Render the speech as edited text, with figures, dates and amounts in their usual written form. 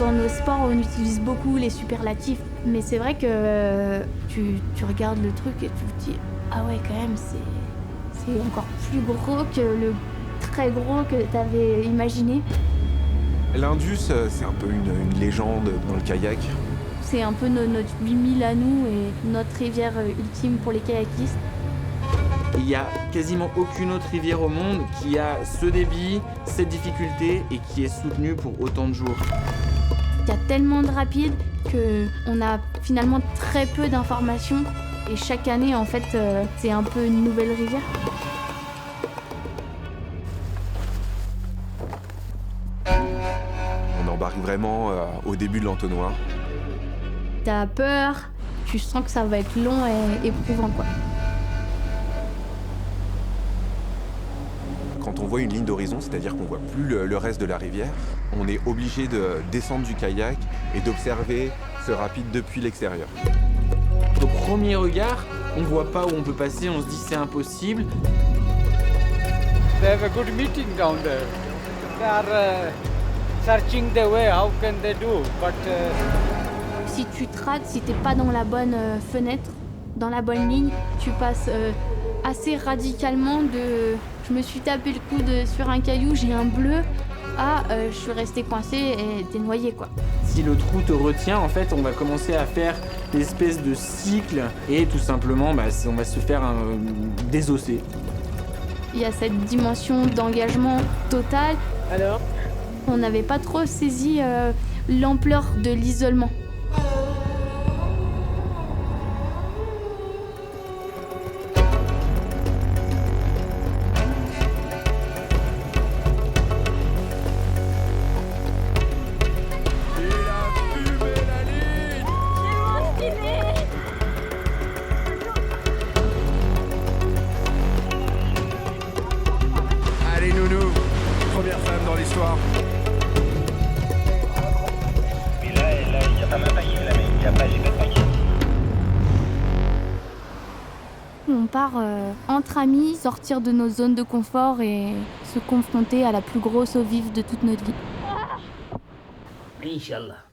dans nos sports, on utilise beaucoup les superlatifs. Mais c'est vrai que tu regardes le truc et tu te dis « Ah ouais, quand même, c'est encore plus gros que le très gros que t'avais imaginé. » L'Indus, c'est un peu une légende dans le kayak. C'est un peu notre 8000 à nous et notre rivière ultime pour les kayakistes. Il n'y a quasiment aucune autre rivière au monde qui a ce débit, cette difficulté et qui est soutenue pour autant de jours. Il y a tellement de rapides qu'on a finalement très peu d'informations et chaque année en fait c'est un peu une nouvelle rivière. On embarque vraiment au début de l'entonnoir. T'as peur, tu sens que ça va être long et éprouvant quoi. Quand on voit une ligne d'horizon, c'est-à-dire qu'on voit plus le reste de la rivière, on est obligé de descendre du kayak et d'observer ce rapide depuis l'extérieur. Au premier regard, on ne voit pas où on peut passer, on se dit c'est impossible. They have a good meeting down there. They are searching the way, how can they do, but Si tu te rates, si t'es pas dans la bonne fenêtre, dans la bonne ligne, tu passes assez radicalement de « je me suis tapé le coude sur un caillou, j'ai un bleu » à « je suis resté coincé et t'es noyé » quoi. Si le trou te retient, en fait, on va commencer à faire des espèces de cycles et tout simplement, on va se faire désosser. Il y a cette dimension d'engagement total. Alors, On n'avait pas trop saisi l'ampleur de l'isolement. Allez Nounou, première femme dans l'histoire. On part entre amis, sortir de nos zones de confort et se confronter à la plus grosse eau vive de toute notre vie. Inch'Allah.